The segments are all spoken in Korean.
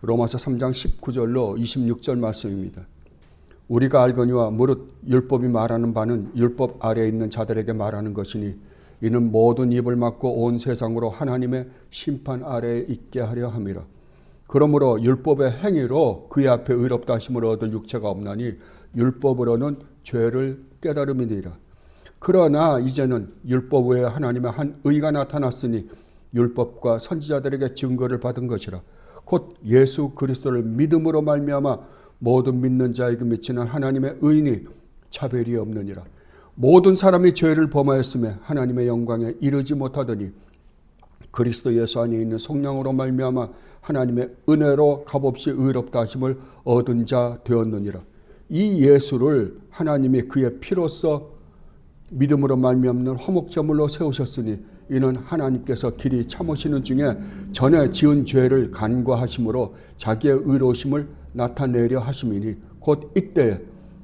로마서 3장 19절로 26절 말씀입니다. 우리가 알거니와 무릇 율법이 말하는 바는 율법 아래에 있는 자들에게 말하는 것이니 이는 모든 입을 막고 온 세상으로 하나님의 심판 아래에 있게 하려 함이라. 그러므로 율법의 행위로 그의 앞에 의롭다 하심을 얻을 육체가 없나니 율법으로는 죄를 깨달음이니라. 그러나 이제는 율법 외에 하나님의 한 의가 나타났으니 율법과 선지자들에게 증거를 받은 것이라. 곧 예수 그리스도를 믿음으로 말미암아 모든 믿는 자에게 미치는 하나님의 의인이 차별이 없느니라. 모든 사람이 죄를 범하였음에 하나님의 영광에 이르지 못하더니 그리스도 예수 안에 있는 성령으로 말미암아 하나님의 은혜로 값없이 의롭다 하심을 얻은 자 되었느니라. 이 예수를 하나님이 그의 피로써 믿음으로 말미암는 화목제물로 세우셨으니 이는 하나님께서 길이 참으시는 중에 전에 지은 죄를 간과하심으로 자기의 의로우심을 나타내려 하심이니 곧 이때에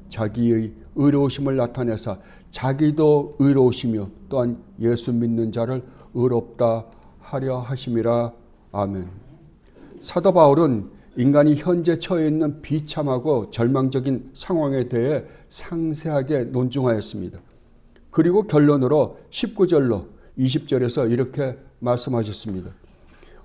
자기의 의로우심을 나타내사 자기도 의로우시며 또한 예수 믿는 자를 의롭다 하려 하심이라. 아멘. 사도 바울은 인간이 현재 처해 있는 비참하고 절망적인 상황에 대해 상세하게 논증하였습니다. 그리고 결론으로 19절로 20절에서 이렇게 말씀하셨습니다.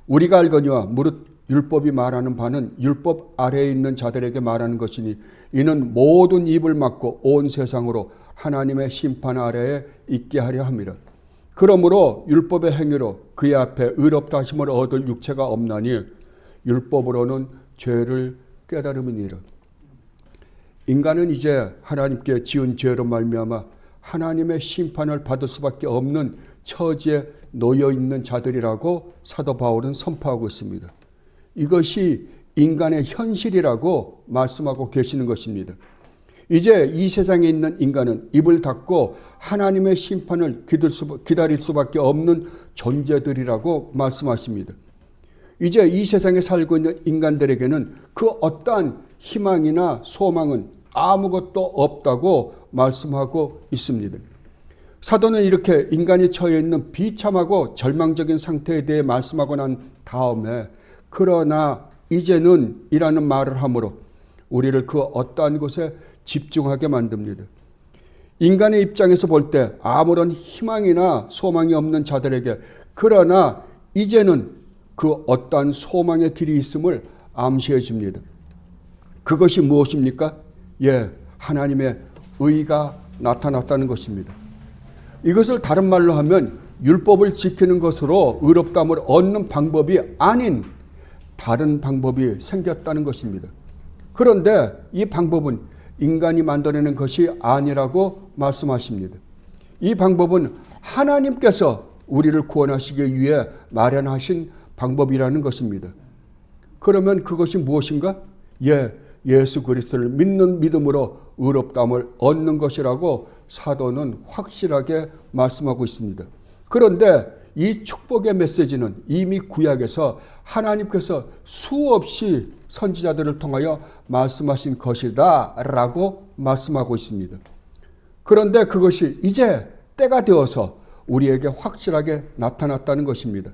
우리가 알거니와 무릇 율법이 말하는 바는 율법 아래에 있는 자들에게 말하는 것이니 이는 모든 입을 막고 온 세상으로 하나님의 심판 아래에 있게 하려 함이라. 그러므로 율법의 행위로 그의 앞에 의롭다 하심을 얻을 육체가 없나니 율법으로는 죄를 깨달음이니라. 인간은 이제 하나님께 지은 죄로 말미암아 하나님의 심판을 받을 수밖에 없는 처지에 놓여 있는 자들이라고 사도 바울은 선포하고 있습니다. 이것이 인간의 현실이라고 말씀하고 계시는 것입니다. 이제 이 세상에 있는 인간은 입을 닫고 하나님의 심판을 기다릴 수밖에 없는 존재들이라고 말씀하십니다. 이제 이 세상에 살고 있는 인간들에게는 그 어떠한 희망이나 소망은 아무것도 없다고 말씀하고 있습니다. 사도는 이렇게 인간이 처해 있는 비참하고 절망적인 상태에 대해 말씀하고 난 다음에 그러나 이제는 이라는 말을 함으로 우리를 그 어떠한 곳에 집중하게 만듭니다. 인간의 입장에서 볼 때 아무런 희망이나 소망이 없는 자들에게 그러나 이제는 그 어떠한 소망의 길이 있음을 암시해 줍니다. 그것이 무엇입니까? 하나님의 의가 나타났다는 것입니다. 이것을 다른 말로 하면 율법을 지키는 것으로 의롭다함을 얻는 방법이 아닌 다른 방법이 생겼다는 것입니다. 그런데 이 방법은 인간이 만들어낸 것이 아니라고 말씀하십니다. 이 방법은 하나님께서 우리를 구원하시기 위해 마련하신 방법이라는 것입니다. 그러면 그것이 무엇인가? 예수 그리스도를 믿는 믿음으로 의롭다함을 얻는 것이라고 사도는 확실하게 말씀하고 있습니다. 그런데 이 축복의 메시지는 이미 구약에서 하나님께서 수없이 선지자들을 통하여 말씀하신 것이다 라고 말씀하고 있습니다. 그런데 그것이 이제 때가 되어서 우리에게 확실하게 나타났다는 것입니다.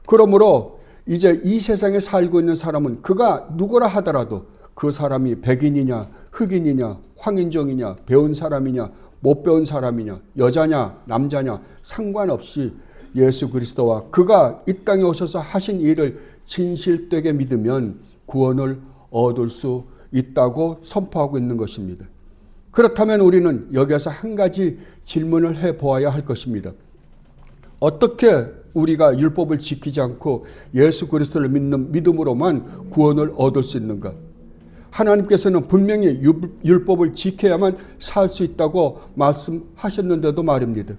그러므로 이제 이 세상에 살고 있는 사람은 그가 누구라 하더라도 그 사람이 백인이냐 흑인이냐 황인종이냐 배운 사람이냐 못 배운 사람이냐 여자냐 남자냐 상관없이 예수 그리스도와 그가 이 땅에 오셔서 하신 일을 진실되게 믿으면 구원을 얻을 수 있다고 선포하고 있는 것입니다. 그렇다면 우리는 여기에서 한 가지 질문을 해보아야 할 것입니다. 어떻게 우리가 율법을 지키지 않고 예수 그리스도를 믿는 믿음으로만 구원을 얻을 수 있는가? 하나님께서는 분명히 율법을 지켜야만 살 수 있다고 말씀하셨는데도 말입니다.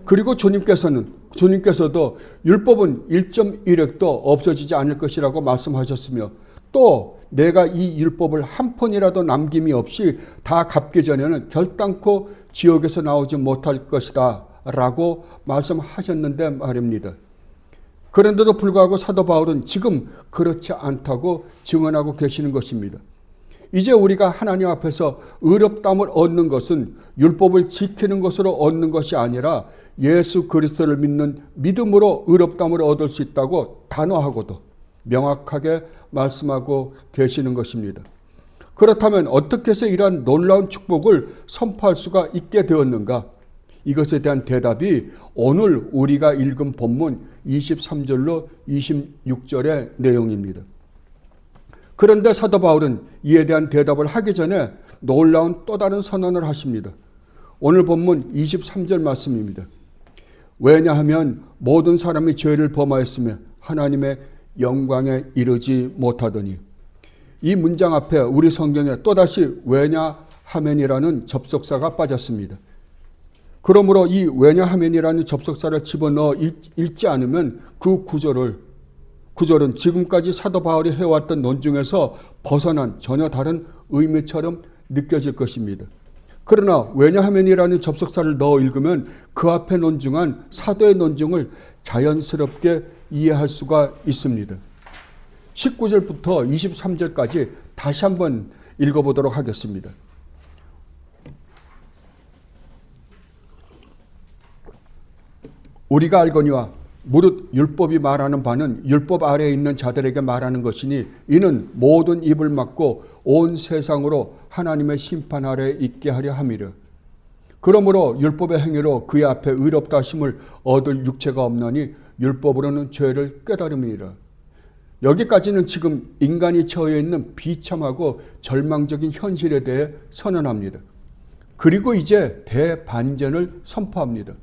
그리고 주님께서도 율법은 1.1획도 없어지지 않을 것이라고 말씀하셨으며 또 내가 이 율법을 한 푼이라도 남김이 없이 다 갚기 전에는 결단코 지옥에서 나오지 못할 것이다 라고 말씀하셨는데 말입니다. 그런데도 불구하고 사도 바울은 지금 그렇지 않다고 증언하고 계시는 것입니다. 이제 우리가 하나님 앞에서 의롭다함을 얻는 것은 율법을 지키는 것으로 얻는 것이 아니라 예수 그리스도를 믿는 믿음으로 의롭다함을 얻을 수 있다고 단호하고도 명확하게 말씀하고 계시는 것입니다. 그렇다면 어떻게 해서 이러한 놀라운 축복을 선포할 수가 있게 되었는가? 이것에 대한 대답이 오늘 우리가 읽은 본문 23절로 26절의 내용입니다. 그런데 사도 바울은 이에 대한 대답을 하기 전에 놀라운 또 다른 선언을 하십니다. 오늘 본문 23절 말씀입니다. 왜냐하면 모든 사람이 죄를 범하였으며 하나님의 영광에 이르지 못하더니. 이 문장 앞에 우리 성경에 또다시 왜냐하면이라는 접속사가 빠졌습니다. 그러므로 이 왜냐하면이라는 접속사를 집어넣어 읽지 않으면 그 구절은 지금까지 사도 바울이 해왔던 논중에서 벗어난 전혀 다른 의미처럼 느껴질 것입니다. 그러나 왜냐하면이라는 접속사를 넣어 읽으면 그 앞에 논중한 사도의 논중을 자연스럽게 이해할 수가 있습니다. 19절부터 23절까지 다시 한번 읽어보도록 하겠습니다. 우리가 알거니와 무릇 율법이 말하는 바는 율법 아래에 있는 자들에게 말하는 것이니 이는 모든 입을 막고 온 세상으로 하나님의 심판 아래에 있게 하려 함이라. 그러므로 율법의 행위로 그의 앞에 의롭다 하심을 얻을 육체가 없나니 율법으로는 죄를 깨달음이라. 여기까지는 지금 인간이 처해 있는 비참하고 절망적인 현실에 대해 선언합니다. 그리고 이제 대반전을 선포합니다.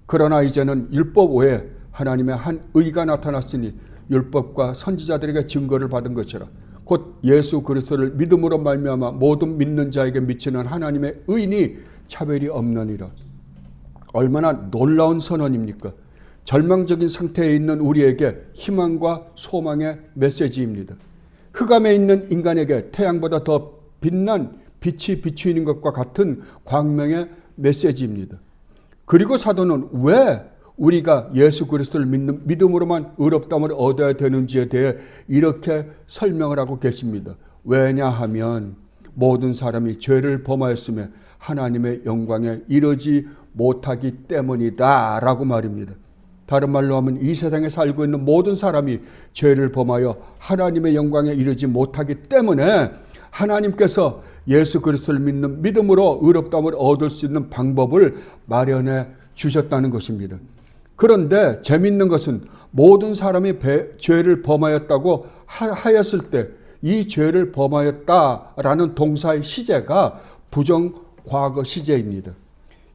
그러나 이제는 율법 외에 하나님의 한 의가 나타났으니 율법과 선지자들에게 증거를 받은 것이라. 곧 예수 그리스도를 믿음으로 말미암아 모든 믿는 자에게 미치는 하나님의 의인이 차별이 없느니라. 얼마나 놀라운 선언입니까? 절망적인 상태에 있는 우리에게 희망과 소망의 메시지입니다. 흑암에 있는 인간에게 태양보다 더 빛난 빛이 비추이는 것과 같은 광명의 메시지입니다. 그리고 사도는 왜 우리가 예수 그리스도를 믿는 믿음으로만 의롭다함을 얻어야 되는지에 대해 이렇게 설명을 하고 계십니다. 왜냐하면 모든 사람이 죄를 범하였으며 하나님의 영광에 이르지 못하기 때문이다 라고 말입니다. 다른 말로 하면 이 세상에 살고 있는 모든 사람이 죄를 범하여 하나님의 영광에 이르지 못하기 때문에 하나님께서 예수 그리스도를 믿는 믿음으로 의롭다함을 얻을 수 있는 방법을 마련해 주셨다는 것입니다. 그런데 재미있는 것은 모든 사람이 죄를 범하였다고 하였을 때 이 죄를 범하였다라는 동사의 시제가 부정과거 시제입니다.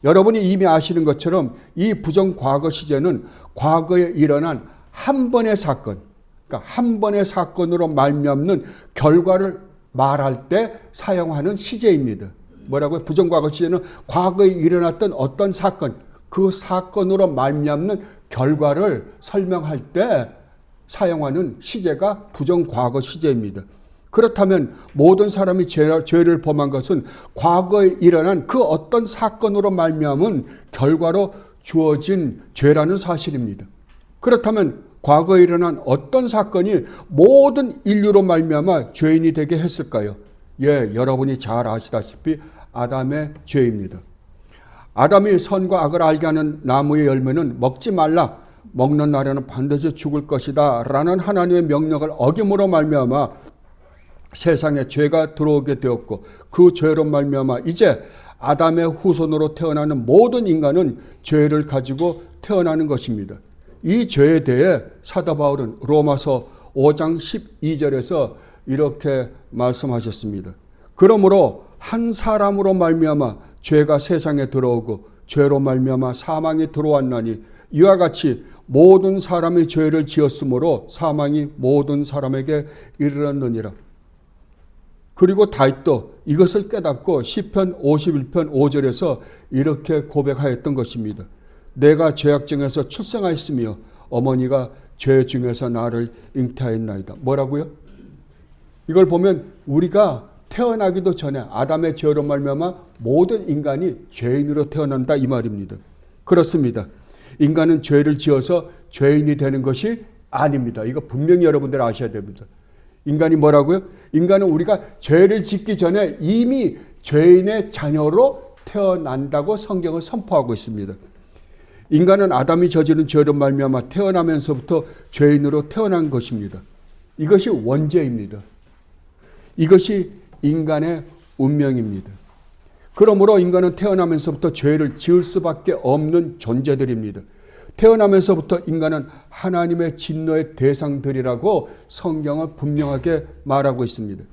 여러분이 이미 아시는 것처럼 이 부정과거 시제는 과거에 일어난 한 번의 사건, 그러니까 한 번의 사건으로 말미암는 결과를 말할 때 사용하는 시제입니다. 뭐라고요? 부정과거 시제는 과거에 일어났던 어떤 사건, 그 사건으로 말미암는 결과를 설명할 때 사용하는 시제가 부정과거 시제입니다. 그렇다면 모든 사람이 죄를 범한 것은 과거에 일어난 그 어떤 사건으로 말미암은 결과로 주어진 죄라는 사실입니다. 그렇다면 과거에 일어난 어떤 사건이 모든 인류로 말미암아 죄인이 되게 했을까요? 여러분이 잘 아시다시피 아담의 죄입니다. 아담이 선과 악을 알게 하는 나무의 열매는 먹지 말라, 먹는 날에는 반드시 죽을 것이다 라는 하나님의 명령을 어김으로 말미암아 세상에 죄가 들어오게 되었고 그 죄로 말미암아 이제 아담의 후손으로 태어나는 모든 인간은 죄를 가지고 태어나는 것입니다. 이 죄에 대해 사도 바울은 로마서 5장 12절에서 이렇게 말씀하셨습니다. 그러므로 한 사람으로 말미암아 죄가 세상에 들어오고 죄로 말미암아 사망이 들어왔나니 이와 같이 모든 사람이 죄를 지었으므로 사망이 모든 사람에게 이르렀느니라. 그리고 다윗도 이것을 깨닫고 시편 51편 5절에서 이렇게 고백하였던 것입니다. 내가 죄악중에서 출생하였으며 어머니가 죄 중에서 나를 잉태하였나이다. 뭐라고요? 이걸 보면 우리가 태어나기도 전에 아담의 죄로 말미암아 모든 인간이 죄인으로 태어난다 이 말입니다. 그렇습니다. 인간은 죄를 지어서 죄인이 되는 것이 아닙니다. 이거 분명히 여러분들 아셔야 됩니다. 인간이 뭐라고요? 인간은 우리가 죄를 짓기 전에 이미 죄인의 자녀로 태어난다고 성경은 선포하고 있습니다. 인간은 아담이 저지른 죄로 말미암아 태어나면서부터 죄인으로 태어난 것입니다. 이것이 원죄입니다. 이것이 인간의 운명입니다. 그러므로 인간은 태어나면서부터 죄를 지을 수밖에 없는 존재들입니다. 태어나면서부터 인간은 하나님의 진노의 대상들이라고 성경은 분명하게 말하고 있습니다.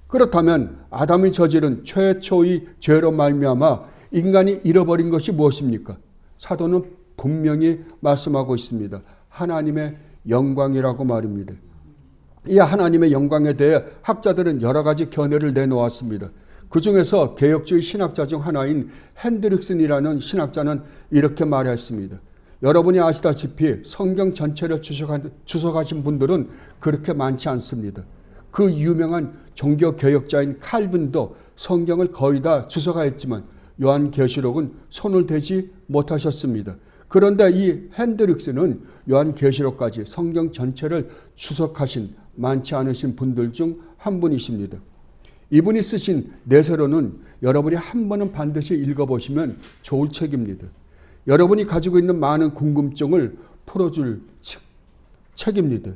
그렇다면 아담이 저지른 최초의 죄로 말미암아 인간이 잃어버린 것이 무엇입니까? 사도는 분명히 말씀하고 있습니다. 하나님의 영광이라고 말입니다. 이 하나님의 영광에 대해 학자들은 여러 가지 견해를 내놓았습니다. 그 중에서 개혁주의 신학자 중 하나인 핸드릭슨이라는 신학자는 이렇게 말했습니다. 여러분이 아시다시피 성경 전체를 주석하신 분들은 그렇게 많지 않습니다. 그 유명한 종교개혁자인 칼빈도 성경을 거의 다 주석하였지만 요한계시록은 손을 대지 못하셨습니다. 그런데 이 핸드릭스는 요한계시록까지 성경 전체를 주석하신 많지 않으신 분들 중 한 분이십니다. 이분이 쓰신 내세로는 여러분이 한 번은 반드시 읽어보시면 좋을 책입니다. 여러분이 가지고 있는 많은 궁금증을 풀어줄 책입니다.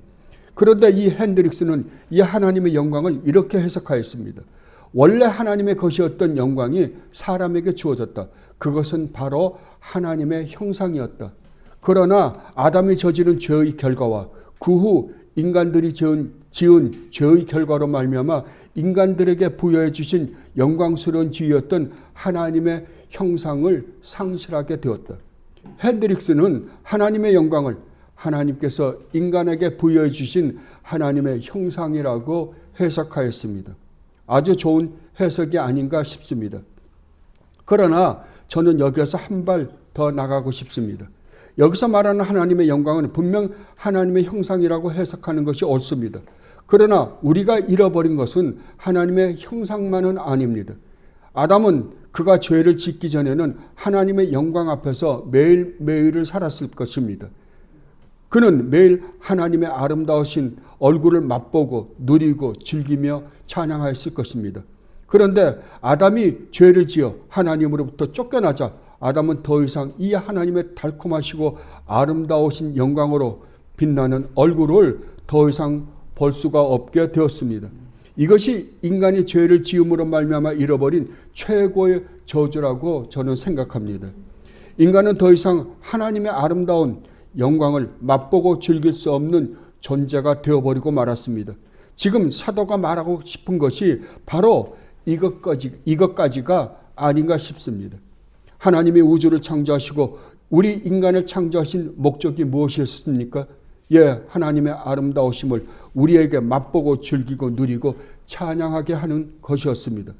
그런데 이 핸드릭스는 이 하나님의 영광을 이렇게 해석하였습니다. 원래 하나님의 것이었던 영광이 사람에게 주어졌다. 그것은 바로 하나님의 형상이었다. 그러나 아담이 저지른 죄의 결과와 그 후 인간들이 지은 죄의 결과로 말미암아 인간들에게 부여해 주신 영광스러운 지위였던 하나님의 형상을 상실하게 되었다. 핸드릭스는 하나님의 영광을 하나님께서 인간에게 부여해 주신 하나님의 형상이라고 해석하였습니다. 아주 좋은 해석이 아닌가 싶습니다. 그러나 저는 여기에서 한 발 더 나가고 싶습니다. 여기서 말하는 하나님의 영광은 분명 하나님의 형상이라고 해석하는 것이 옳습니다. 그러나 우리가 잃어버린 것은 하나님의 형상만은 아닙니다. 아담은 그가 죄를 짓기 전에는 하나님의 영광 앞에서 매일매일을 살았을 것입니다. 그는 매일 하나님의 아름다우신 얼굴을 맛보고 누리고 즐기며 찬양하였을 것입니다. 그런데 아담이 죄를 지어 하나님으로부터 쫓겨나자 아담은 더 이상 이 하나님의 달콤하시고 아름다우신 영광으로 빛나는 얼굴을 더 이상 볼 수가 없게 되었습니다. 이것이 인간이 죄를 지음으로 말미암아 잃어버린 최고의 저주라고 저는 생각합니다. 인간은 더 이상 하나님의 아름다운 영광을 맛보고 즐길 수 없는 존재가 되어버리고 말았습니다. 지금 사도가 말하고 싶은 것이 바로 이것까지가 아닌가 싶습니다. 하나님이 우주를 창조하시고 우리 인간을 창조하신 목적이 무엇이었습니까? 하나님의 아름다우심을 우리에게 맛보고 즐기고 누리고 찬양하게 하는 것이었습니다.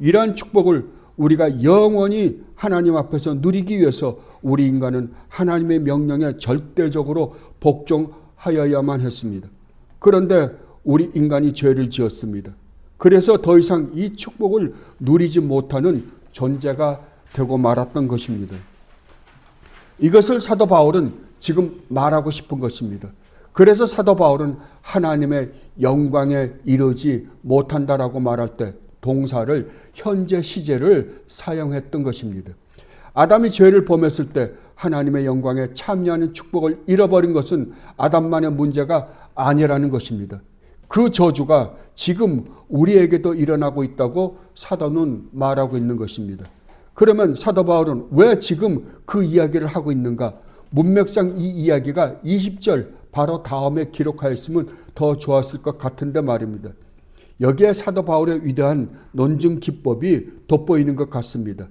이러한 축복을 우리가 영원히 하나님 앞에서 누리기 위해서 우리 인간은 하나님의 명령에 절대적으로 복종하여야만 했습니다. 그런데 우리 인간이 죄를 지었습니다. 그래서 더 이상 이 축복을 누리지 못하는 존재가 되고 말았던 것입니다. 이것을 사도 바울은 지금 말하고 싶은 것입니다. 그래서 사도 바울은 하나님의 영광에 이르지 못한다라고 말할 때 동사를 현재 시제를 사용했던 것입니다. 아담이 죄를 범했을 때 하나님의 영광에 참여하는 축복을 잃어버린 것은 아담만의 문제가 아니라는 것입니다. 그 저주가 지금 우리에게도 일어나고 있다고 사도는 말하고 있는 것입니다. 그러면 사도 바울은 왜 지금 그 이야기를 하고 있는가? 문맥상 이 이야기가 20절 바로 다음에 기록하였으면 더 좋았을 것 같은데 말입니다. 여기에 사도 바울의 위대한 논증 기법이 돋보이는 것 같습니다.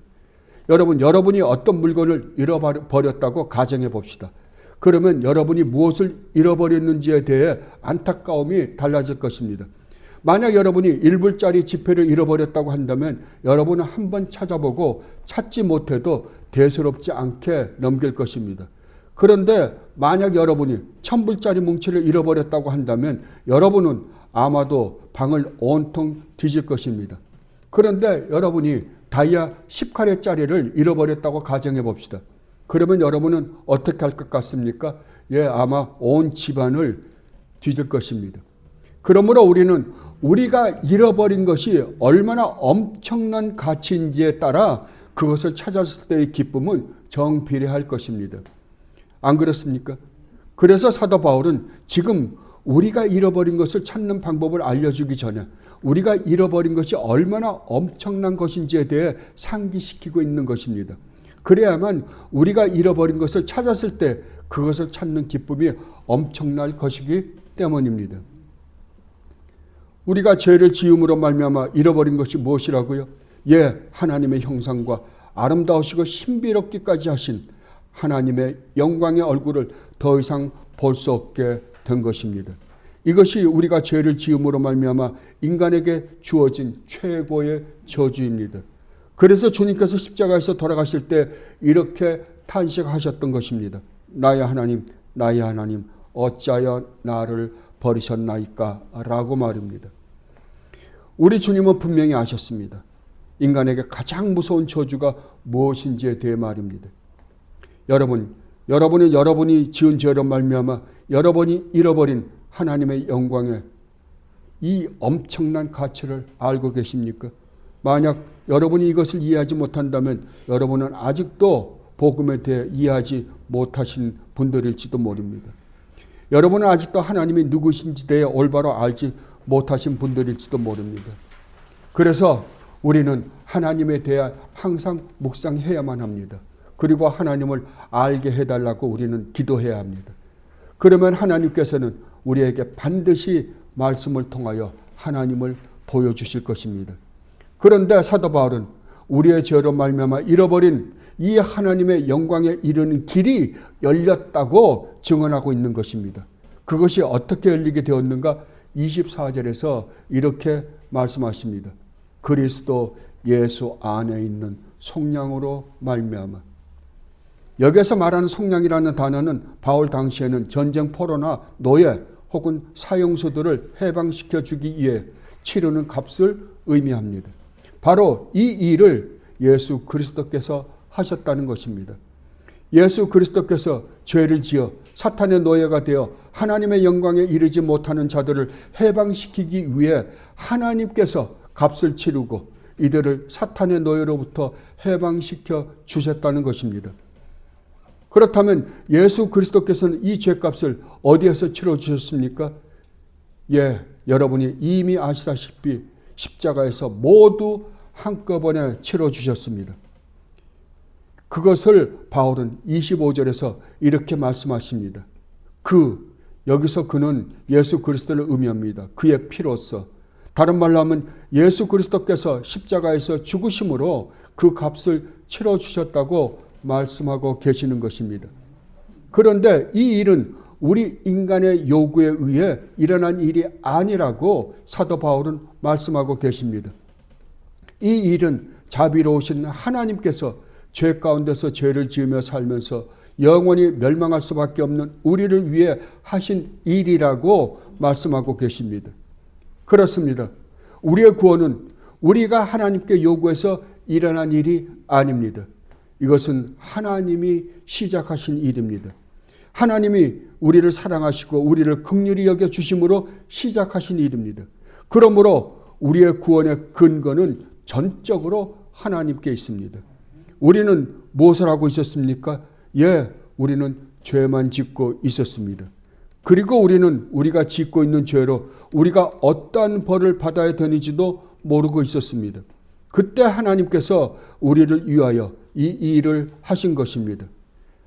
여러분이 어떤 물건을 잃어버렸다고 가정해 봅시다. 그러면 여러분이 무엇을 잃어버렸는지에 대해 안타까움이 달라질 것입니다. 만약 여러분이 1불짜리 지폐를 잃어버렸다고 한다면 여러분은 한번 찾아보고 찾지 못해도 대수롭지 않게 넘길 것입니다. 그런데 만약 여러분이 1000불짜리 뭉치를 잃어버렸다고 한다면 여러분은 아마도 방을 온통 뒤질 것입니다. 그런데 여러분이 다이아 10카레짜리를 잃어버렸다고 가정해 봅시다. 그러면 여러분은 어떻게 할 것 같습니까? 아마 온 집안을 뒤질 것입니다. 그러므로 우리는 우리가 잃어버린 것이 얼마나 엄청난 가치인지에 따라 그것을 찾았을 때의 기쁨은 정비례할 것입니다. 안 그렇습니까? 그래서 사도 바울은 지금 우리가 잃어버린 것을 찾는 방법을 알려주기 전에 우리가 잃어버린 것이 얼마나 엄청난 것인지에 대해 상기시키고 있는 것입니다. 그래야만 우리가 잃어버린 것을 찾았을 때 그것을 찾는 기쁨이 엄청날 것이기 때문입니다. 우리가 죄를 지음으로 말미암아 잃어버린 것이 무엇이라고요? 하나님의 형상과 아름다우시고 신비롭기까지 하신 하나님의 영광의 얼굴을 더 이상 볼 수 없게 된 것입니다. 이것이 우리가 죄를 지음으로 말미암아 인간에게 주어진 최고의 저주입니다. 그래서 주님께서 십자가에서 돌아가실 때 이렇게 탄식하셨던 것입니다. 나의 하나님, 나의 하나님, 어찌하여 나를 버리셨나이까? 라고 말입니다. 우리 주님은 분명히 아셨습니다. 인간에게 가장 무서운 저주가 무엇인지에 대해 말입니다. 여러분이 지은 죄로 말미암아 여러분이 잃어버린 하나님의 영광의 이 엄청난 가치를 알고 계십니까? 만약 여러분이 이것을 이해하지 못한다면 여러분은 아직도 복음에 대해 이해하지 못하신 분들일지도 모릅니다. 여러분은 아직도 하나님이 누구신지 대해 올바로 알지 못하신 분들일지도 모릅니다. 그래서 우리는 하나님에 대해 항상 묵상해야만 합니다. 그리고 하나님을 알게 해달라고 우리는 기도해야 합니다. 그러면 하나님께서는 우리에게 반드시 말씀을 통하여 하나님을 보여주실 것입니다. 그런데 사도 바울은 우리의 죄로 말미암아 잃어버린 이 하나님의 영광에 이르는 길이 열렸다고 증언하고 있는 것입니다. 그것이 어떻게 열리게 되었는가? 24절에서 이렇게 말씀하십니다. 그리스도 예수 안에 있는 속량으로 말미암아. 여기서 말하는 속량이라는 단어는 바울 당시에는 전쟁 포로나 노예 혹은 사형수들을 해방시켜 주기 위해 치르는 값을 의미합니다. 바로 이 일을 예수 그리스도께서 하셨다는 것입니다. 예수 그리스도께서 죄를 지어 사탄의 노예가 되어 하나님의 영광에 이르지 못하는 자들을 해방시키기 위해 하나님께서 값을 치르고 이들을 사탄의 노예로부터 해방시켜 주셨다는 것입니다. 그렇다면 예수 그리스도께서는 이 죄값을 어디에서 치러주셨습니까? 여러분이 이미 아시다시피 십자가에서 모두 한꺼번에 치러주셨습니다. 그것을 바울은 25절에서 이렇게 말씀하십니다. 여기서 그는 예수 그리스도를 의미합니다. 그의 피로써. 다른 말로 하면 예수 그리스도께서 십자가에서 죽으심으로 그 값을 치러주셨다고 말씀하고 계시는 것입니다. 그런데 이 일은 우리 인간의 요구에 의해 일어난 일이 아니라고 사도 바울은 말씀하고 계십니다. 이 일은 자비로우신 하나님께서 죄 가운데서 죄를 지으며 살면서 영원히 멸망할 수밖에 없는 우리를 위해 하신 일이라고 말씀하고 계십니다. 그렇습니다. 우리의 구원은 우리가 하나님께 요구해서 일어난 일이 아닙니다. 이것은 하나님이 시작하신 일입니다. 하나님이 우리를 사랑하시고 우리를 긍휼히 여겨주심으로 시작하신 일입니다. 그러므로 우리의 구원의 근거는 전적으로 하나님께 있습니다. 우리는 무엇을 하고 있었습니까? 우리는 죄만 짓고 있었습니다. 그리고 우리는 우리가 짓고 있는 죄로 우리가 어떠한 벌을 받아야 되는지도 모르고 있었습니다. 그때 하나님께서 우리를 위하여 이 일을 하신 것입니다.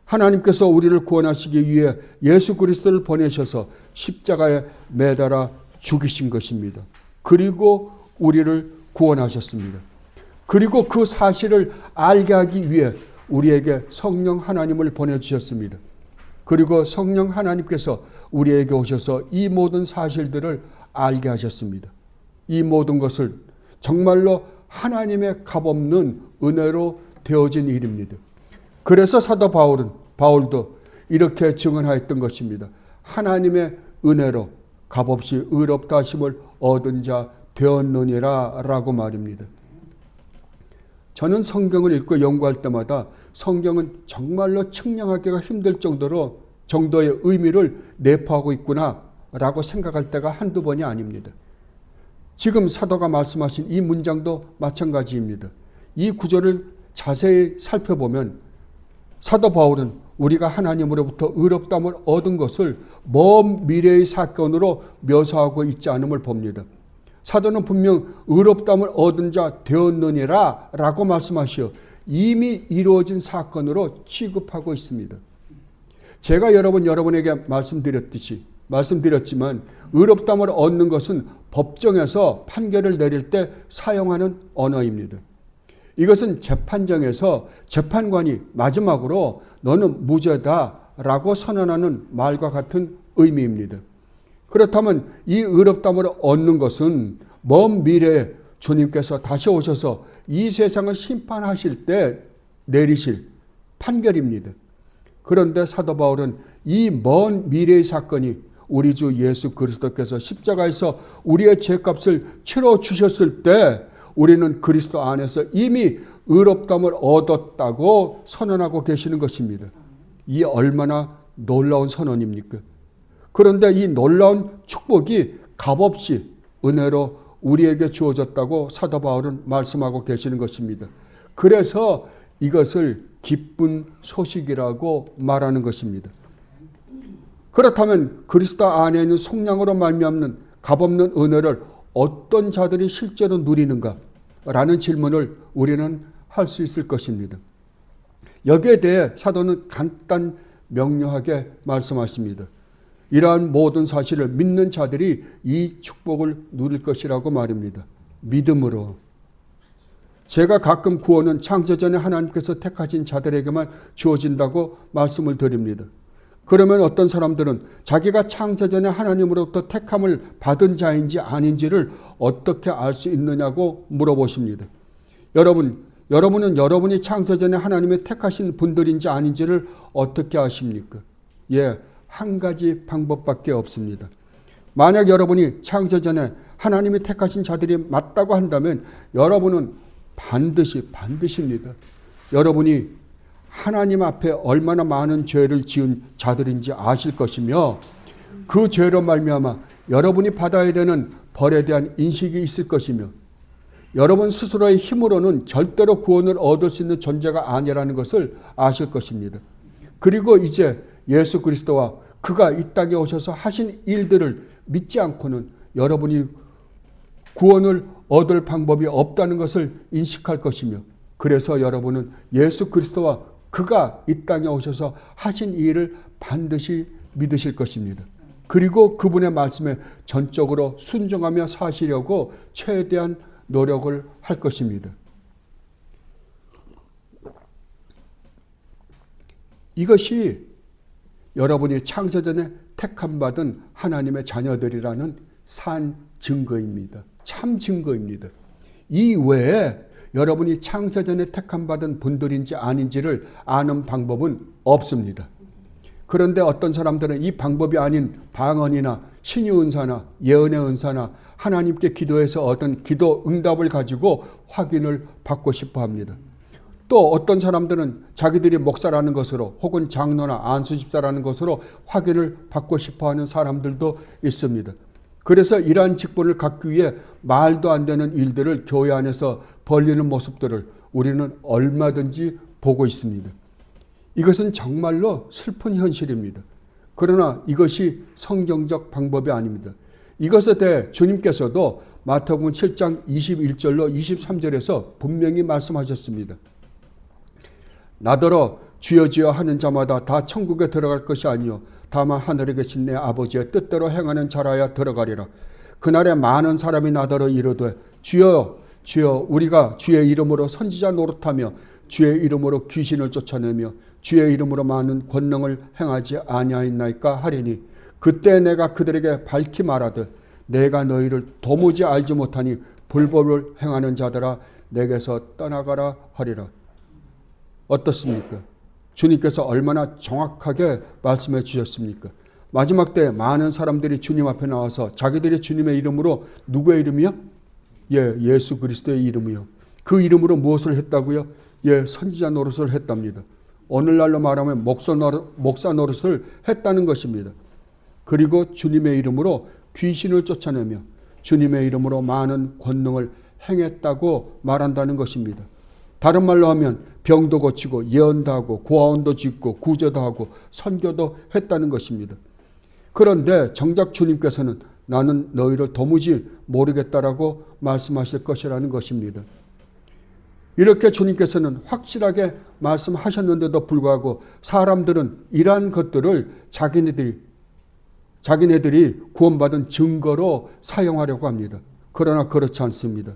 하나님께서 우리를 구원하시기 위해 예수 그리스도를 보내셔서 십자가에 매달아 죽이신 것입니다. 그리고 우리를 구원하셨습니다. 그리고 그 사실을 알게 하기 위해 우리에게 성령 하나님을 보내주셨습니다. 그리고 성령 하나님께서 우리에게 오셔서 이 모든 사실들을 알게 하셨습니다. 이 모든 것을 정말로 하나님의 값없는 은혜로 되어진 일입니다. 그래서 사도 바울도 이렇게 증언하였던 것입니다. 하나님의 은혜로 값없이 의롭다 하심을 얻은 자 되었느니라 라고 말입니다. 저는 성경을 읽고 연구할 때마다 성경은 정말로 측량하기가 힘들 정도의 의미를 내포하고 있구나 라고 생각할 때가 한두 번이 아닙니다. 지금 사도가 말씀하신 이 문장도 마찬가지입니다. 이 구절을 자세히 살펴보면 사도 바울은 우리가 하나님으로부터 의롭다함을 얻은 것을 먼 미래의 사건으로 묘사하고 있지 않음을 봅니다. 사도는 분명 의롭다함을 얻은 자 되었느니라 라고 말씀하시어 이미 이루어진 사건으로 취급하고 있습니다. 제가 여러분에게 말씀드렸지만 의롭다함을 얻는 것은 법정에서 판결을 내릴 때 사용하는 언어입니다. 이것은 재판정에서 재판관이 마지막으로 너는 무죄다라고 선언하는 말과 같은 의미입니다. 그렇다면 이 의롭다함을 얻는 것은 먼 미래에 주님께서 다시 오셔서 이 세상을 심판하실 때 내리실 판결입니다. 그런데 사도 바울은 이 먼 미래의 사건이 우리 주 예수 그리스도께서 십자가에서 우리의 죄값을 치러 주셨을 때 우리는 그리스도 안에서 이미 의롭다함을 얻었다고 선언하고 계시는 것입니다. 이 얼마나 놀라운 선언입니까? 그런데 이 놀라운 축복이 값없이 은혜로 우리에게 주어졌다고 사도 바울은 말씀하고 계시는 것입니다. 그래서 이것을 기쁜 소식이라고 말하는 것입니다. 그렇다면 그리스도 안에 있는 속량으로 말미암는 값없는 은혜를 어떤 자들이 실제로 누리는가? 라는 질문을 우리는 할 수 있을 것입니다. 여기에 대해 사도는 간단 명료하게 말씀하십니다. 이러한 모든 사실을 믿는 자들이 이 축복을 누릴 것이라고 말입니다. 믿음으로. 제가 가끔 구원은 창세전에 하나님께서 택하신 자들에게만 주어진다고 말씀을 드립니다. 그러면 어떤 사람들은 자기가 창세전에 하나님으로부터 택함을 받은 자인지 아닌지를 어떻게 알 수 있느냐고 물어보십니다. 여러분은 여러분이 창세전에 하나님의 택하신 분들인지 아닌지를 어떻게 아십니까? 한 가지 방법밖에 없습니다. 만약 여러분이 창세전에 하나님이 택하신 자들이 맞다고 한다면 여러분은 반드시입니다. 여러분이 하나님 앞에 얼마나 많은 죄를 지은 자들인지 아실 것이며 그 죄로 말미암아 여러분이 받아야 되는 벌에 대한 인식이 있을 것이며 여러분 스스로의 힘으로는 절대로 구원을 얻을 수 있는 존재가 아니라는 것을 아실 것입니다. 그리고 이제 예수 그리스도와 그가 이 땅에 오셔서 하신 일들을 믿지 않고는 여러분이 구원을 얻을 방법이 없다는 것을 인식할 것이며 그래서 여러분은 예수 그리스도와 그가 이 땅에 오셔서 하신 일을 반드시 믿으실 것입니다. 그리고 그분의 말씀에 전적으로 순종하며 사시려고 최대한 노력을 할 것입니다. 이것이 여러분이 창세전에 택함받은 하나님의 자녀들이라는 산 증거입니다. 참 증거입니다. 이 외에 여러분이 창세전에 택함받은 분들인지 아닌지를 아는 방법은 없습니다. 그런데 어떤 사람들은 이 방법이 아닌 방언이나 신유 은사나 예언의 은사나 하나님께 기도해서 얻은 기도 응답을 가지고 확인을 받고 싶어 합니다. 또 어떤 사람들은 자기들이 목사라는 것으로 혹은 장로나 안수집사라는 것으로 확인을 받고 싶어 하는 사람들도 있습니다. 그래서 이러한 직분을 갖기 위해 말도 안 되는 일들을 교회 안에서 벌리는 모습들을 우리는 얼마든지 보고 있습니다. 이것은 정말로 슬픈 현실입니다. 그러나 이것이 성경적 방법이 아닙니다. 이것에 대해 주님께서도 마태복음 7장 21절로 23절에서 분명히 말씀하셨습니다. 나더러 주여 주여 하는 자마다 다 천국에 들어갈 것이 아니요 다만 하늘에 계신 내 아버지의 뜻대로 행하는 자라야 들어가리라. 그날에 많은 사람이 나더러 이르되 주여 주여 우리가 주의 이름으로 선지자 노릇하며 주의 이름으로 귀신을 쫓아내며 주의 이름으로 많은 권능을 행하지 아니하였나이까 하리니 그때 내가 그들에게 밝히 말하되 내가 너희를 도무지 알지 못하니 불법을 행하는 자들아 내게서 떠나가라 하리라. 어떻습니까? 주님께서 얼마나 정확하게 말씀해 주셨습니까? 마지막 때 많은 사람들이 주님 앞에 나와서 자기들이 주님의 이름으로 누구의 이름이요? 예수 그리스도의 이름이요. 그 이름으로 무엇을 했다고요? 선지자 노릇을 했답니다. 오늘날로 말하면 목사 노릇을 했다는 것입니다. 그리고 주님의 이름으로 귀신을 쫓아내며 주님의 이름으로 많은 권능을 행했다고 말한다는 것입니다. 다른 말로 하면 병도 고치고 예언도 하고 고아원도 짓고 구제도 하고 선교도 했다는 것입니다. 그런데 정작 주님께서는 나는 너희를 도무지 모르겠다라고 말씀하실 것이라는 것입니다. 이렇게 주님께서는 확실하게 말씀하셨는데도 불구하고 사람들은 이러한 것들을 자기네들이 구원받은 증거로 사용하려고 합니다. 그러나 그렇지 않습니다.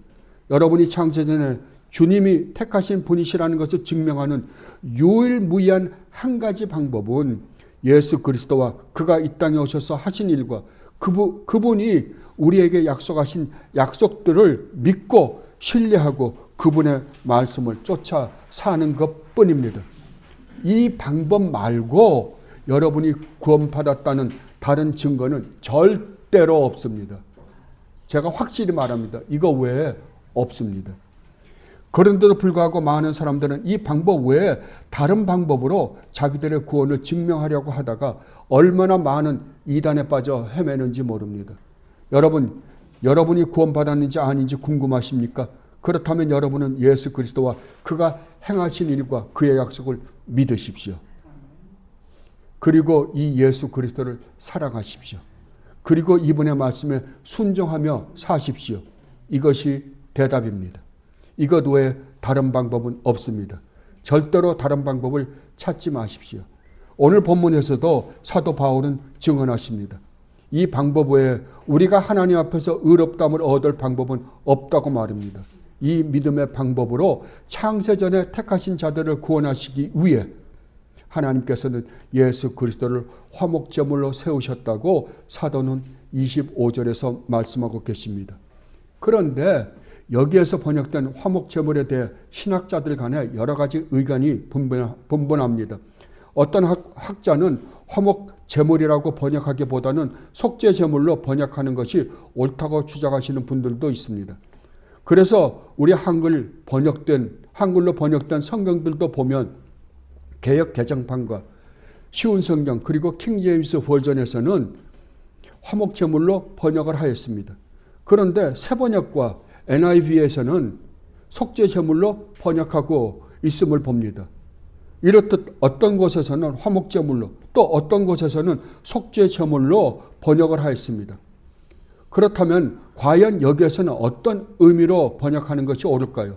여러분이 창세전에 주님이 택하신 분이시라는 것을 증명하는 유일무이한 한 가지 방법은 예수 그리스도와 그가 이 땅에 오셔서 하신 일과 그분이 우리에게 약속하신 약속들을 믿고 신뢰하고 그분의 말씀을 쫓아 사는 것뿐입니다. 이 방법 말고 여러분이 구원받았다는 다른 증거는 절대로 없습니다. 제가 확실히 말합니다. 이거 외에 없습니다. 그런데도 불구하고 많은 사람들은 이 방법 외에 다른 방법으로 자기들의 구원을 증명하려고 하다가 얼마나 많은 이단에 빠져 헤매는지 모릅니다. 여러분이 구원받았는지 아닌지 궁금하십니까? 그렇다면 여러분은 예수 그리스도와 그가 행하신 일과 그의 약속을 믿으십시오. 그리고 이 예수 그리스도를 사랑하십시오. 그리고 이분의 말씀에 순종하며 사십시오. 이것이 대답입니다. 이것 외에 다른 방법은 없습니다. 절대로 다른 방법을 찾지 마십시오. 오늘 본문에서도 사도 바울은 증언하십니다. 이 방법 외에 우리가 하나님 앞에서 의롭다함을 얻을 방법은 없다고 말합니다. 이 믿음의 방법으로 창세전에 택하신 자들을 구원하시기 위해 하나님께서는 예수 그리스도를 화목제물로 세우셨다고 사도는 25절에서 말씀하고 계십니다. 그런데 여기에서 번역된 화목제물에 대해 신학자들 간에 여러 가지 의견이 분분합니다. 어떤 학자는 화목제물이라고 번역하기보다는 속죄제물로 번역하는 것이 옳다고 주장하시는 분들도 있습니다. 그래서 우리 한글로 번역된 성경들도 보면 개역 개정판과 쉬운 성경 그리고 킹제임스 버전에서는 화목제물로 번역을 하였습니다. 그런데 새번역과 NIV에서는 속죄제물로 번역하고 있음을 봅니다. 이렇듯 어떤 곳에서는 화목제물로 또 어떤 곳에서는 속죄제물로 번역을 하였습니다. 그렇다면 과연 여기에서는 어떤 의미로 번역하는 것이 옳을까요?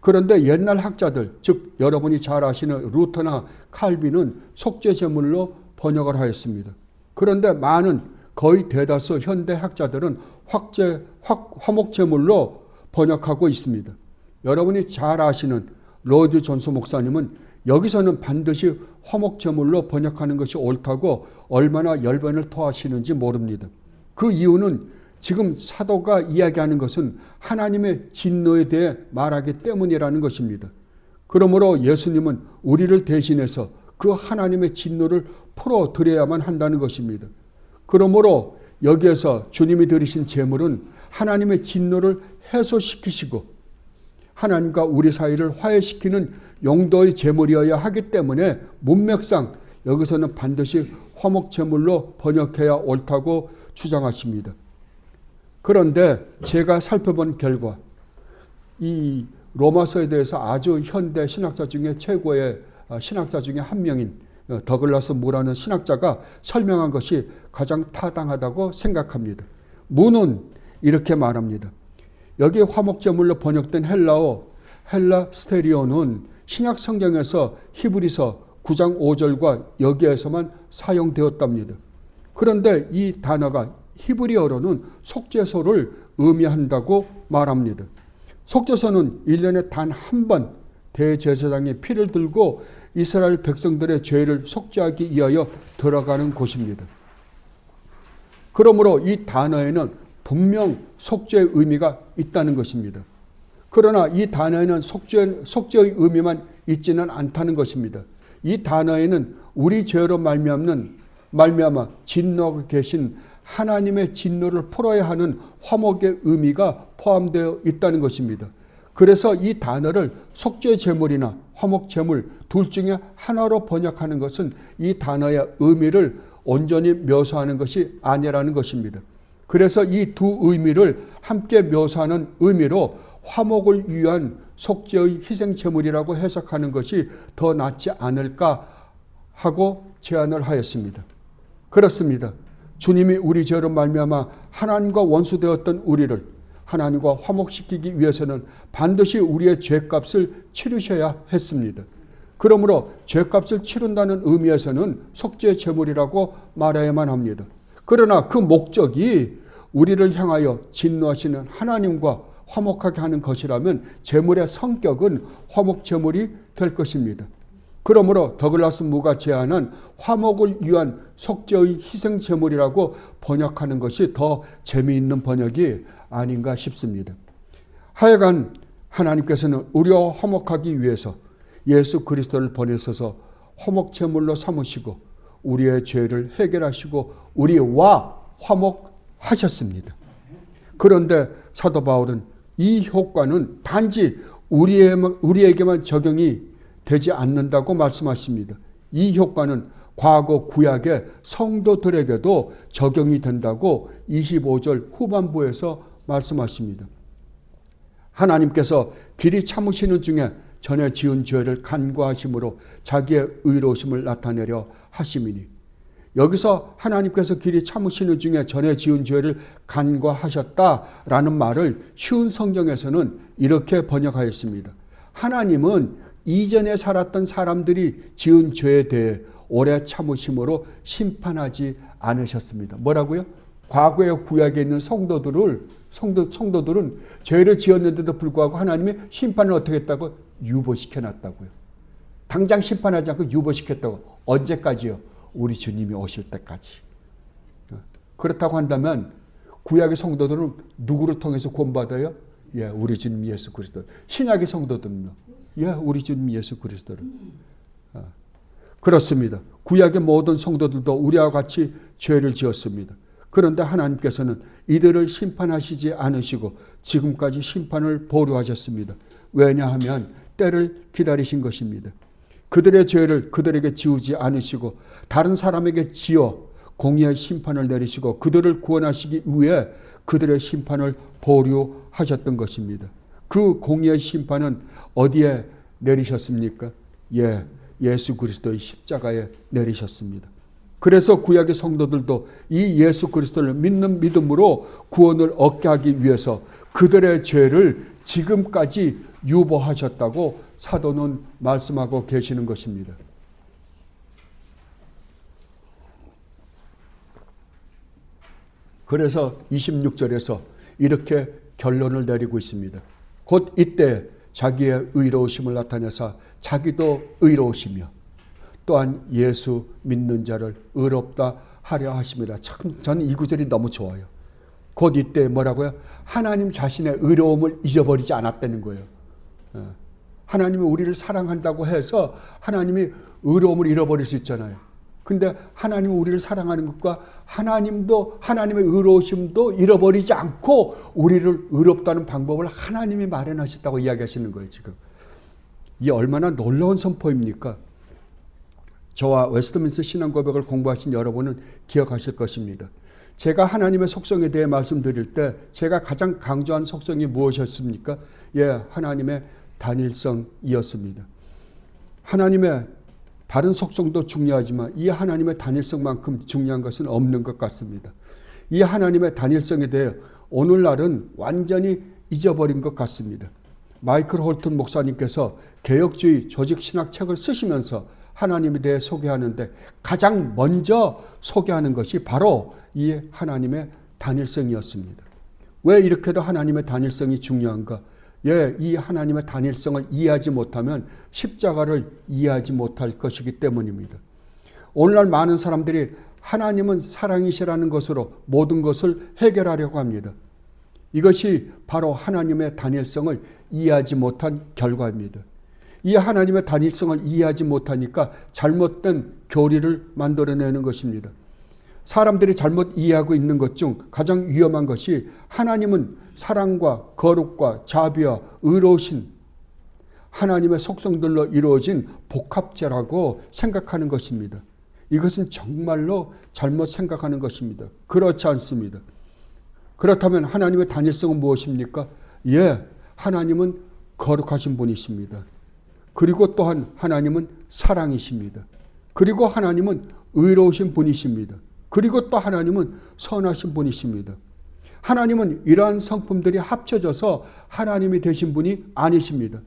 그런데 옛날 학자들, 즉 여러분이 잘 아시는 루터나 칼빈은 속죄제물로 번역을 하였습니다. 그런데 거의 대다수 현대 학자들은 화목제물로 번역하고 있습니다. 여러분이 잘 아시는 로이드 존스 목사님은 여기서는 반드시 화목제물로 번역하는 것이 옳다고 얼마나 열변을 토하시는지 모릅니다. 그 이유는 지금 사도가 이야기하는 것은 하나님의 진노에 대해 말하기 때문이라는 것입니다. 그러므로 예수님은 우리를 대신해서 그 하나님의 진노를 풀어드려야만 한다는 것입니다. 그러므로 여기에서 주님이 드리신 제물은 하나님의 진노를 해소시키시고 하나님과 우리 사이를 화해시키는 용도의 제물이어야 하기 때문에 문맥상 여기서는 반드시 화목제물로 번역해야 옳다고 주장하십니다. 그런데 제가 살펴본 결과 이 로마서에 대해서 아주 현대 신학자 중에 최고의 신학자 중에 한 명인 더글라스 무라는 신학자가 설명한 것이 가장 타당하다고 생각합니다. 무는 이렇게 말합니다. 여기 화목제물로 번역된 헬라 스테리오는 신약 성경에서 히브리서 9장 5절과 여기에서만 사용되었답니다. 그런데 이 단어가 히브리어로는 속죄소를 의미한다고 말합니다. 속죄소는 1년에 단 한 번 대제사장의 피를 들고 이스라엘 백성들의 죄를 속죄하기 위하여 들어가는 곳입니다. 그러므로 이 단어에는 분명 속죄의 의미가 있다는 것입니다. 그러나 이 단어에는 속죄의 의미만 있지는 않다는 것입니다. 이 단어에는 우리 죄로 말미암아 진노하고 계신 하나님의 진노를 풀어야 하는 화목의 의미가 포함되어 있다는 것입니다. 그래서 이 단어를 속죄제물이나 화목제물 둘 중에 하나로 번역하는 것은 이 단어의 의미를 온전히 묘사하는 것이 아니라는 것입니다. 그래서 이 두 의미를 함께 묘사하는 의미로 화목을 위한 속죄의 희생제물이라고 해석하는 것이 더 낫지 않을까 하고 제안을 하였습니다. 그렇습니다. 주님이 우리 죄로 말미암아 하나님과 원수되었던 우리를 하나님과 화목시키기 위해서는 반드시 우리의 죄값을 치르셔야 했습니다. 그러므로 죄값을 치른다는 의미에서는 속죄 제물이라고 말해야만 합니다. 그러나 그 목적이 우리를 향하여 진노하시는 하나님과 화목하게 하는 것이라면 제물의 성격은 화목 제물이 될 것입니다. 그러므로 더글라스 무가 제안한 화목을 위한 속죄의 희생 제물이라고 번역하는 것이 더 재미있는 번역이 아닌가 싶습니다. 하여간 하나님께서는 우리와 화목하기 위해서 예수 그리스도를 보내셔서 화목 제물로 삼으시고 우리의 죄를 해결하시고 우리와 화목하셨습니다. 그런데 사도 바울은 이 효과는 단지 우리에게만 적용이 되지 않는다고 말씀하십니다. 이 효과는 과거 구약의 성도들에게도 적용이 된다고 25절 후반부에서 말씀하십니다. 하나님께서 길이 참으시는 중에 전에 지은 죄를 간과하심으로 자기의 의로우심을 나타내려 하심이니, 여기서 하나님께서 길이 참으시는 중에 전에 지은 죄를 간과하셨다라는 말을 쉬운 성경에서는 이렇게 번역하였습니다. 하나님은 이전에 살았던 사람들이 지은 죄에 대해 오래 참으심으로 심판하지 않으셨습니다. 뭐라고요? 과거의 구약에 있는 성도들은 죄를 지었는데도 불구하고 하나님이 심판을 어떻게 했다고? 유보시켜놨다고요. 당장 심판하지 않고 유보시켰다고. 언제까지요? 우리 주님이 오실 때까지. 그렇다고 한다면 구약의 성도들은 누구를 통해서 구원받아요? 예, 우리 주님 예수 그리스도. 신약의 성도들은요? 예, 우리 주님 예수 그리스도를. 그렇습니다. 구약의 모든 성도들도 우리와 같이 죄를 지었습니다. 그런데 하나님께서는 이들을 심판하시지 않으시고 지금까지 심판을 보류하셨습니다. 왜냐하면 때를 기다리신 것입니다. 그들의 죄를 그들에게 지우지 않으시고 다른 사람에게 지어 공의의 심판을 내리시고 그들을 구원하시기 위해 그들의 심판을 보류하셨던 것입니다. 그 공의의 심판은 어디에 내리셨습니까? 예, 예수 그리스도의 십자가에 내리셨습니다. 그래서 구약의 성도들도 이 예수 그리스도를 믿는 믿음으로 구원을 얻게 하기 위해서 그들의 죄를 지금까지 유보하셨다고 사도는 말씀하고 계시는 것입니다. 그래서 26절에서 이렇게 결론을 내리고 있습니다. 곧 이때 자기의 의로우심을 나타내사 자기도 의로우시며 또한 예수 믿는 자를 의롭다 하려 하십니다. 참 저는 이 구절이 너무 좋아요. 곧 이때 뭐라고요? 하나님 자신의 의로움을 잊어버리지 않았다는 거예요. 하나님이 우리를 사랑한다고 해서 하나님이 의로움을 잃어버릴 수 있잖아요. 근데 하나님이 우리를 사랑하는 것과 하나님도 하나님의 의로우심도 잃어버리지 않고 우리를 의롭다는 방법을 하나님이 마련하셨다고 이야기하시는 거예요, 지금. 이게 얼마나 놀라운 선포입니까? 저와 웨스트민스터 신앙고백을 공부하신 여러분은 기억하실 것입니다. 제가 하나님의 속성에 대해 말씀드릴 때 제가 가장 강조한 속성이 무엇이었습니까? 예, 하나님의 단일성이었습니다. 하나님의 다른 속성도 중요하지만 이 하나님의 단일성만큼 중요한 것은 없는 것 같습니다. 이 하나님의 단일성에 대해 오늘날은 완전히 잊어버린 것 같습니다. 마이클 홀튼 목사님께서 개혁주의 조직신학 책을 쓰시면서 하나님에 대해 소개하는데 가장 먼저 소개하는 것이 바로 이 하나님의 단일성이었습니다. 왜 이렇게도 하나님의 단일성이 중요한가? 예, 이 하나님의 단일성을 이해하지 못하면 십자가를 이해하지 못할 것이기 때문입니다. 오늘날 많은 사람들이 하나님은 사랑이시라는 것으로 모든 것을 해결하려고 합니다. 이것이 바로 하나님의 단일성을 이해하지 못한 결과입니다. 이 하나님의 단일성을 이해하지 못하니까 잘못된 교리를 만들어내는 것입니다. 사람들이 잘못 이해하고 있는 것 중 가장 위험한 것이 하나님은 사랑과 거룩과 자비와 의로우신 하나님의 속성들로 이루어진 복합체라고 생각하는 것입니다. 이것은 정말로 잘못 생각하는 것입니다. 그렇지 않습니다. 그렇다면 하나님의 단일성은 무엇입니까? 예, 하나님은 거룩하신 분이십니다. 그리고 또한 하나님은 사랑이십니다. 그리고 하나님은 의로우신 분이십니다. 그리고 또 하나님은 선하신 분이십니다. 하나님은 이러한 성품들이 합쳐져서 하나님이 되신 분이 아니십니다.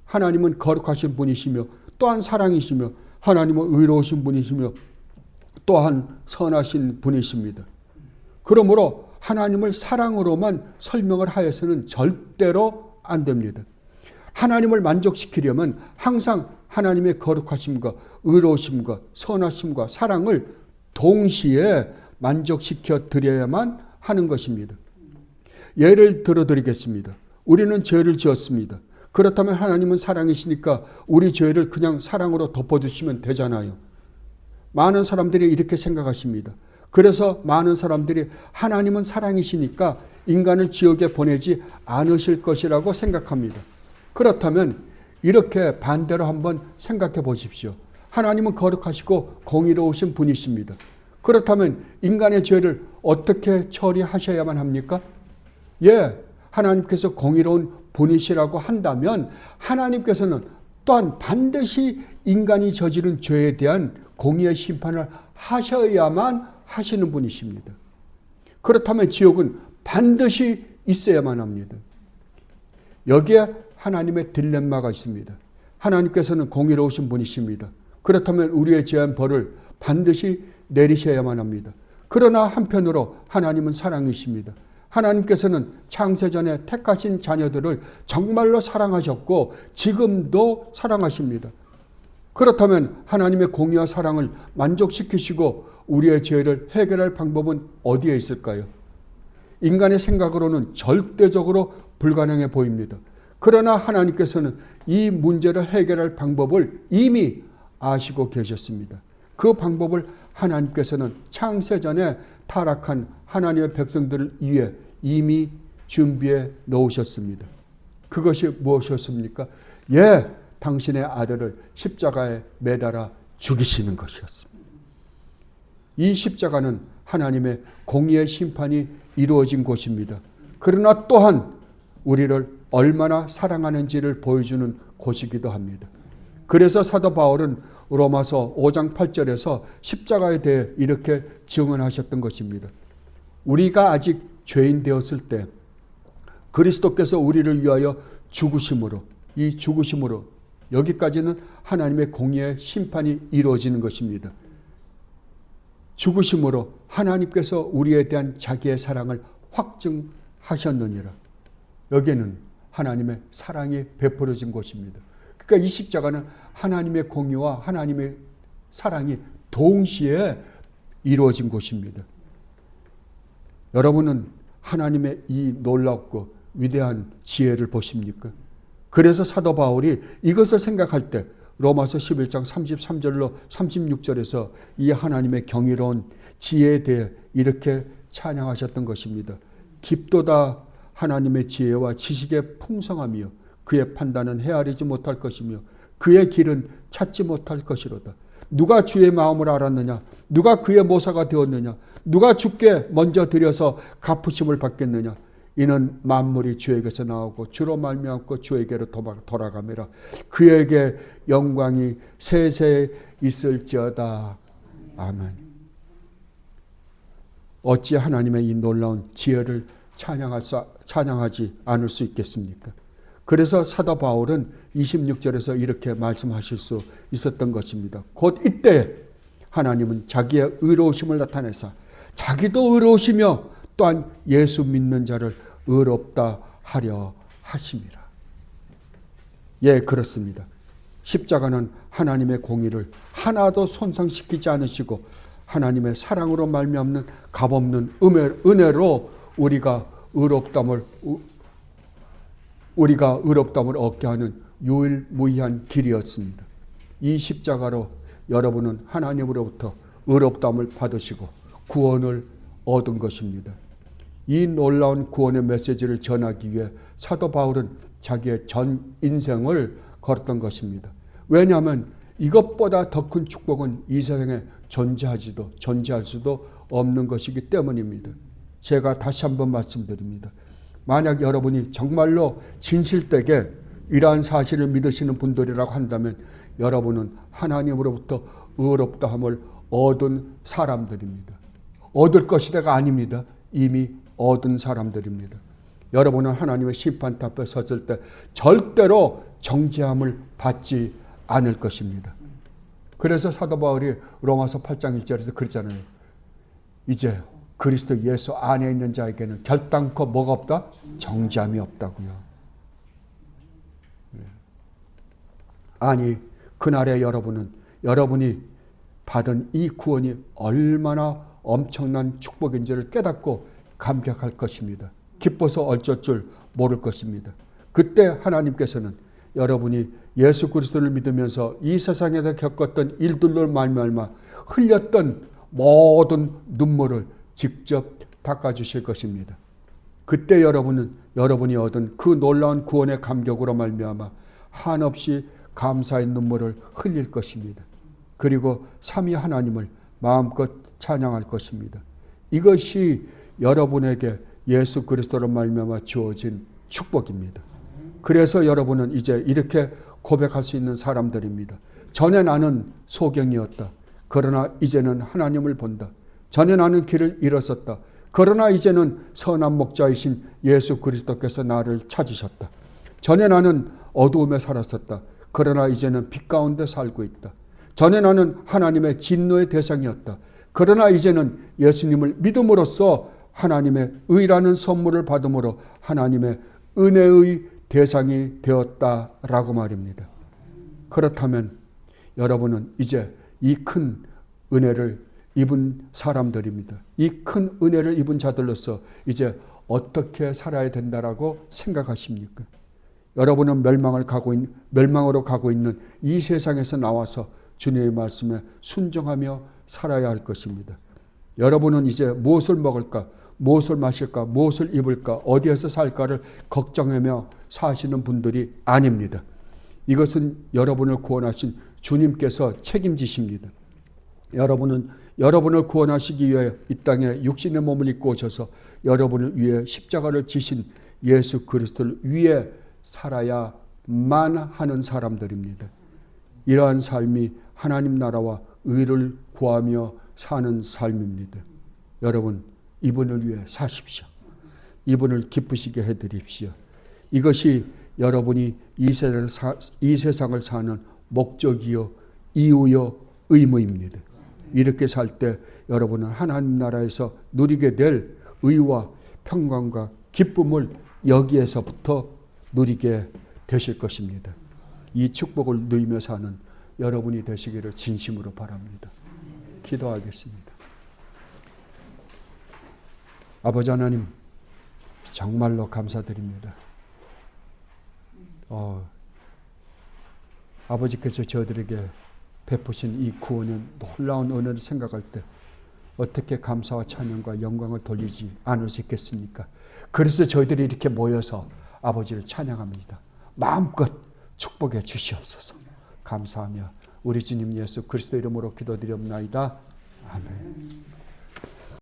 하나님은 거룩하신 분이시며 또한 사랑이시며 하나님은 의로우신 분이시며 또한 선하신 분이십니다. 그러므로 하나님을 사랑으로만 설명을 하여서는 절대로 안 됩니다. 하나님을 만족시키려면 항상 하나님의 거룩하심과 의로우심과 선하심과 사랑을 동시에 만족시켜 드려야만 하는 것입니다. 예를 들어 드리겠습니다. 우리는 죄를 지었습니다. 그렇다면 하나님은 사랑이시니까 우리 죄를 그냥 사랑으로 덮어주시면 되잖아요. 많은 사람들이 이렇게 생각하십니다. 그래서 많은 사람들이 하나님은 사랑이시니까 인간을 지옥에 보내지 않으실 것이라고 생각합니다. 그렇다면 이렇게 반대로 한번 생각해 보십시오. 하나님은 거룩하시고 공의로우신 분이십니다. 그렇다면 인간의 죄를 어떻게 처리하셔야만 합니까? 예, 하나님께서 공의로운 분이시라고 한다면 하나님께서는 또한 반드시 인간이 저지른 죄에 대한 공의의 심판을 하셔야만 하시는 분이십니다. 그렇다면 지옥은 반드시 있어야만 합니다. 여기에 하나님의 딜레마가 있습니다. 하나님께서는 공의로우신 분이십니다. 그렇다면 우리의 죄한 벌을 반드시 내리셔야만 합니다. 그러나 한편으로 하나님은 사랑이십니다. 하나님께서는 창세전에 택하신 자녀들을 정말로 사랑하셨고 지금도 사랑하십니다. 그렇다면 하나님의 공의와 사랑을 만족시키시고 우리의 죄를 해결할 방법은 어디에 있을까요? 인간의 생각으로는 절대적으로 불가능해 보입니다. 그러나 하나님께서는 이 문제를 해결할 방법을 이미 아시고 계셨습니다. 그 방법을 하나님께서는 창세전에 타락한 하나님의 백성들을 위해 이미 준비해 놓으셨습니다. 그것이 무엇이었습니까? 예, 당신의 아들을 십자가에 매달아 죽이시는 것이었습니다. 이 십자가는 하나님의 공의의 심판이 이루어진 곳입니다. 그러나 또한 우리를 얼마나 사랑하는지를 보여주는 곳이기도 합니다. 그래서 사도 바울은 로마서 5장 8절에서 십자가에 대해 이렇게 증언하셨던 것입니다. 우리가 아직 죄인 되었을 때 그리스도께서 우리를 위하여 죽으심으로, 이 죽으심으로 여기까지는 하나님의 공의의 심판이 이루어지는 것입니다. 죽으심으로 하나님께서 우리에 대한 자기의 사랑을 확증하셨느니라. 여기에는 하나님의 사랑이 베풀어진 곳입니다. 그러니까 이 십자가는 하나님의 공의와 하나님의 사랑이 동시에 이루어진 곳입니다. 여러분은 하나님의 이 놀랍고 위대한 지혜를 보십니까? 그래서 사도 바울이 이것을 생각할 때 로마서 11장 33절로 36절에서 이 하나님의 경이로운 지혜에 대해 이렇게 찬양하셨던 것입니다. 깊도다 하나님의 지혜와 지식의 풍성함이요 그의 판단은 헤아리지 못할 것이며 그의 길은 찾지 못할 것이로다. 누가 주의 마음을 알았느냐? 누가 그의 모사가 되었느냐? 누가 주께 먼저 드려서 갚으심을 받겠느냐? 이는 만물이 주에게서 나오고 주로 말미암고 주에게로 돌아가매라. 그에게 영광이 세세 있을지어다. 아멘. 어찌 하나님의 이 놀라운 지혜를 찬양하지 않을 수 있겠습니까? 그래서 사도 바울은 26절에서 이렇게 말씀하실 수 있었던 것입니다. 곧 이때 하나님은 자기의 의로우심을 나타내사 자기도 의로우시며 또한 예수 믿는 자를 의롭다 하려 하심이라. 예, 그렇습니다. 십자가는 하나님의 공의를 하나도 손상시키지 않으시고 하나님의 사랑으로 말미암는 값없는 은혜로 우리가 의롭담을 얻게 하는 유일무이한 길이었습니다. 이 십자가로 여러분은 하나님으로부터 의롭담을 받으시고 구원을 얻은 것입니다. 이 놀라운 구원의 메시지를 전하기 위해 사도 바울은 자기의 전 인생을 걸었던 것입니다. 왜냐하면 이것보다 더 큰 축복은 이 세상에 존재할 수도 없는 것이기 때문입니다. 제가 다시 한번 말씀드립니다. 만약 여러분이 정말로 진실되게 이러한 사실을 믿으시는 분들이라고 한다면 여러분은 하나님으로부터 의롭다함을 얻은 사람들입니다. 얻을 것이다가 아닙니다. 이미 얻은 사람들입니다. 여러분은 하나님의 심판대 앞에 섰을 때 절대로 정죄함을 받지 않을 것입니다. 그래서 사도 바울이 로마서 8장 1절에서 그랬잖아요. 이제 그리스도 예수 안에 있는 자에게는 결단코 뭐가 없다? 정죄함이 없다고요. 아니, 그날에 여러분이 받은 이 구원이 얼마나 엄청난 축복인지를 깨닫고 감격할 것입니다. 기뻐서 어쩔 줄 모를 것입니다. 그때 하나님께서는 여러분이 예수 그리스도를 믿으면서 이 세상에서 겪었던 일들로 말미암아 흘렸던 모든 눈물을 직접 닦아주실 것입니다. 그때 여러분이 얻은 그 놀라운 구원의 감격으로 말미암아 한없이 감사의 눈물을 흘릴 것입니다. 그리고 삼위 하나님을 마음껏 찬양할 것입니다. 이것이 여러분에게 예수 그리스도로 말미암아 주어진 축복입니다. 그래서 여러분은 이제 이렇게 고백할 수 있는 사람들입니다. 전에 나는 소경이었다. 그러나 이제는 하나님을 본다. 전에 나는 길을 잃었었다. 그러나 이제는 선한 목자이신 예수 그리스도께서 나를 찾으셨다. 전에 나는 어두움에 살았었다. 그러나 이제는 빛 가운데 살고 있다. 전에 나는 하나님의 진노의 대상이었다. 그러나 이제는 예수님을 믿음으로써 하나님의 의라는 선물을 받음으로 하나님의 은혜의 대상이 되었다라고 말입니다. 그렇다면 여러분은 이제 이 큰 은혜를 입은 사람들입니다. 이 큰 은혜를 입은 자들로서 이제 어떻게 살아야 된다라고 생각하십니까? 여러분은 멸망으로 가고 있는 이 세상에서 나와서 주님의 말씀에 순종하며 살아야 할 것입니다. 여러분은 이제 무엇을 먹을까, 무엇을 마실까, 무엇을 입을까, 어디에서 살까를 걱정하며 사시는 분들이 아닙니다. 이것은 여러분을 구원하신 주님께서 책임지십니다. 여러분은 여러분을 구원하시기 위해 이 땅에 육신의 몸을 입고 오셔서 여러분을 위해 십자가를 지신 예수 그리스도를 위해 살아야만 하는 사람들입니다. 이러한 삶이 하나님 나라와 의를 구하며 사는 삶입니다. 여러분, 이분을 위해 사십시오. 이분을 기쁘시게 해드립시오. 이것이 여러분이 이 세상을 사는 목적이요, 이유요, 의무입니다. 이렇게 살 때 여러분은 하나님 나라에서 누리게 될 의와 평강과 기쁨을 여기에서부터 누리게 되실 것입니다. 이 축복을 누리며 사는 여러분이 되시기를 진심으로 바랍니다. 기도하겠습니다. 아버지 하나님, 정말로 감사드립니다. 아버지께서 저들에게 베푸신 이 구원의 놀라운 은혜를 생각할 때 어떻게 감사와 찬양과 영광을 돌리지 않을 수 있겠습니까? 그래서 저희들이 이렇게 모여서 아버지를 찬양합니다. 마음껏 축복해 주시옵소서. 감사하며 우리 주님 예수 그리스도 이름으로 기도드리옵나이다. 아멘.